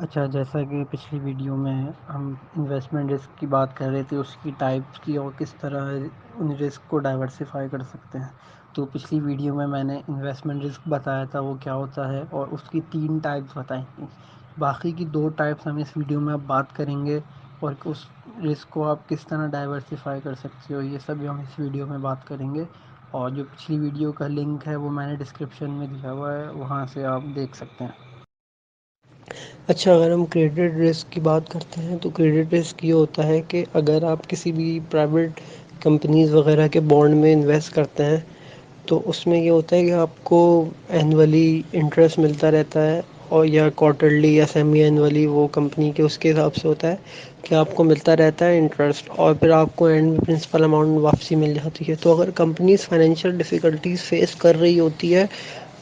اچھا، جیسا کہ پچھلی ویڈیو میں ہم انویسٹمنٹ رسک کی بات کر رہے تھے، اس کی ٹائپس کی اور کس طرح ان رسک کو ڈائیورسیفائی کر سکتے ہیں. تو پچھلی ویڈیو میں نے انویسٹمنٹ رسک بتایا تھا وہ کیا ہوتا ہے، اور اس کی 3 ٹائپس بتائی تھیں. باقی کی 2 ٹائپس ہم اس ویڈیو میں اب بات کریں گے، اور اس رسک کو آپ کس طرح ڈائیورسیفائی کر سکتے ہو، یہ سب ہم اس ویڈیو میں بات کریں گے. اور جو پچھلی ویڈیو کا لنک ہے وہ میں نے ڈسکرپشن میں دیا ہوا ہے، وہاں سے آپ دیکھ سکتے ہیں. اچھا، اگر ہم کریڈٹ رسک کی بات کرتے ہیں تو کریڈٹ رسک یہ ہوتا ہے کہ اگر آپ کسی بھی پرائیویٹ کمپنیز وغیرہ کے بانڈ میں انویسٹ کرتے ہیں تو اس میں یہ ہوتا ہے کہ آپ کو اینولی انٹرسٹ ملتا رہتا ہے، اور یا کوارٹرلی یا سیمی اینولی، وہ کمپنی کے اس کے حساب سے ہوتا ہے کہ آپ کو ملتا رہتا ہے انٹرسٹ، اور پھر آپ کو اینڈ میں پرنسپل اماؤنٹ واپسی مل جاتی ہے. تو اگر کمپنیز فائنینشیل ڈیفیکلٹیز فیس کر رہی ہوتی ہے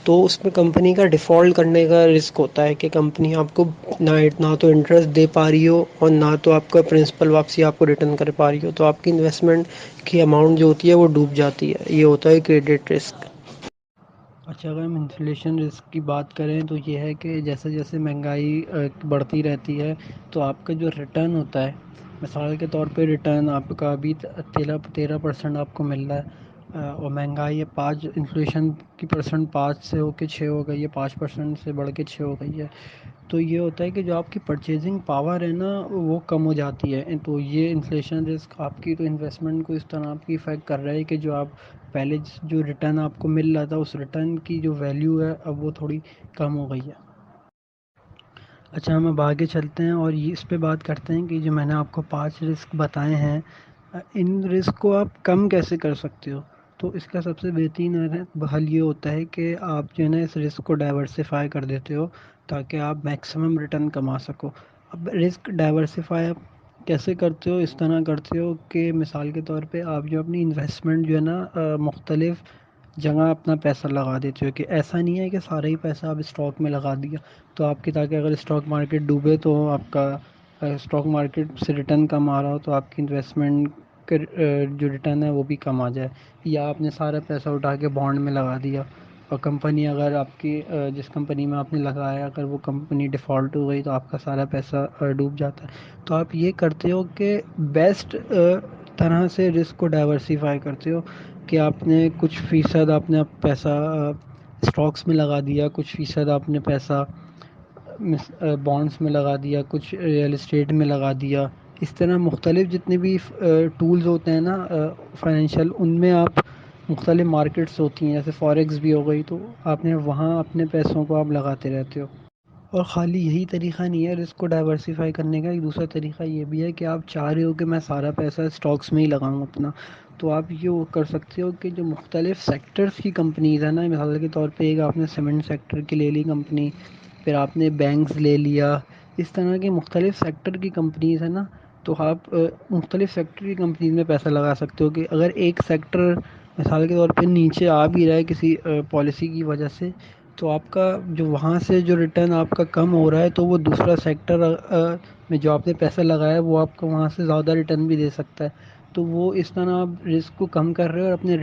تو اس میں کمپنی کا ڈیفالٹ کرنے کا رسک ہوتا ہے کہ کمپنی آپ کو نہ تو انٹرسٹ دے پا رہی ہو، اور نہ تو آپ کا پرنسپل واپسی آپ کو ریٹرن کر پا رہی ہو، تو آپ کی انویسٹمنٹ کی اماؤنٹ جو ہوتی ہے وہ ڈوب جاتی ہے. یہ ہوتا ہے کریڈٹ رسک. اچھا، اگر ہم انفلیشن رسک کی بات کریں تو یہ ہے کہ جیسے جیسے مہنگائی بڑھتی رہتی ہے تو آپ کا جو ریٹرن ہوتا ہے، مثال کے طور پہ ریٹرن آپ کا ابھی 13% آپ کو مل رہا ہے، اور مہنگائی 5 انفلیشن کی پرسنٹ 5 سے ہو کے 6 ہو گئی ہے، 5% سے بڑھ کے 6 ہو گئی ہے. تو یہ ہوتا ہے کہ جو آپ کی پرچیزنگ پاور ہے نا وہ کم ہو جاتی ہے. تو یہ انفلیشن رسک آپ کی تو انویسٹمنٹ کو اس طرح آپ کی افیکٹ کر رہا ہے کہ جو آپ پہلے جو ریٹرن آپ کو مل رہا تھا اس ریٹرن کی جو ویلیو ہے اب وہ تھوڑی کم ہو گئی ہے. اچھا، ہم اب آگے چلتے ہیں اور اس پہ بات کرتے ہیں کہ جو میں نے آپ کو 5 رسک بتائے ہیں، ان رسک کو آپ کم کیسے کر سکتے ہو. تو اس کا سب سے بہترین حل یہ ہوتا ہے کہ آپ جو ہے نا اس رسک کو ڈائیورسیفائی کر دیتے ہو تاکہ آپ میکسیمم ریٹرن کما سکو. اب رسک ڈائیورسیفائی آپ کیسے کرتے ہو؟ اس طرح کرتے ہو کہ مثال کے طور پہ آپ جو اپنی انویسٹمنٹ جو ہے نا مختلف جگہ اپنا پیسہ لگا دیتے ہو، کہ ایسا نہیں ہے کہ سارا ہی پیسہ آپ اسٹاک میں لگا دیا تو آپ کی، تاکہ اگر اسٹاک مارکیٹ ڈوبے تو آپ کا اسٹاک مارکیٹ سے ریٹرن کم آ رہا ہو تو آپ کی انویسٹمنٹ کے جو ریٹرن ہے وہ بھی کم آ جائے. یا آپ نے سارا پیسہ اٹھا کے بانڈ میں لگا دیا اور کمپنی اگر آپ کی جس کمپنی میں آپ نے لگایا اگر وہ کمپنی ڈیفالٹ ہو گئی تو آپ کا سارا پیسہ ڈوب جاتا ہے. تو آپ یہ کرتے ہو کہ بیسٹ طرح سے رسک کو ڈائیورسیفائی کرتے ہو کہ آپ نے کچھ فیصد آپ نے پیسہ اسٹاکس میں لگا دیا، کچھ فیصد آپ نے پیسہ بانڈس میں لگا دیا، کچھ ریئل اسٹیٹ میں لگا دیا. اس طرح مختلف جتنے بھی ٹولز ہوتے ہیں نا فائنینشیل، ان میں آپ مختلف مارکیٹس ہوتی ہیں جیسے فوریکس بھی ہو گئی، تو آپ نے وہاں اپنے پیسوں کو آپ لگاتے رہتے ہو. اور خالی یہی طریقہ نہیں ہے رسک کو ڈائیورسیفائی کرنے کا، ایک دوسرا طریقہ یہ بھی ہے کہ آپ چاہ رہے ہو کہ میں سارا پیسہ اسٹاکس میں ہی لگاؤں اپنا، تو آپ یہ کر سکتے ہو کہ جو مختلف سیکٹرز کی کمپنیز ہیں نا، مثال کے طور پہ ایک آپ نے سیمنٹ سیکٹر کی لے لی کمپنی، پھر آپ نے بینکس لے لیا، اس طرح کی مختلف سیکٹر کی کمپنیز ہیں نا، تو آپ مختلف سیکٹر کی کمپنیز میں پیسہ لگا سکتے ہو کہ اگر ایک سیکٹر مثال کے طور پہ نیچے آ بھی رہا ہے کسی پالیسی کی وجہ سے، تو آپ کا جو وہاں سے جو ریٹرن آپ کا کم ہو رہا ہے تو وہ دوسرا سیکٹر میں جو آپ نے پیسہ لگایا ہے وہ آپ کو وہاں سے زیادہ ریٹرن بھی دے سکتا ہے. تو وہ اس طرح آپ رسک کو کم کر رہے ہو اور اپنے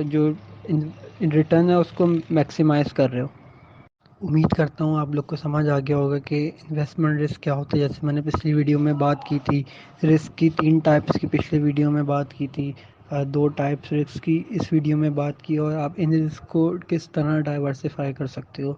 جو ریٹرن ہے اس کو میکسیمائز کر رہے ہو. امید کرتا ہوں آپ لوگ کو سمجھ آ گیا ہوگا کہ انویسٹمنٹ رسک کیا ہوتا ہے. جیسے میں نے پچھلی ویڈیو میں بات کی تھی، رسک کی 3 ٹائپس کی پچھلی ویڈیو میں بات کی تھی، 2 ٹائپس رسک کی اس ویڈیو میں بات کی، اور آپ ان رسک کو کس طرح ڈائیورسیفائی کر سکتے ہو.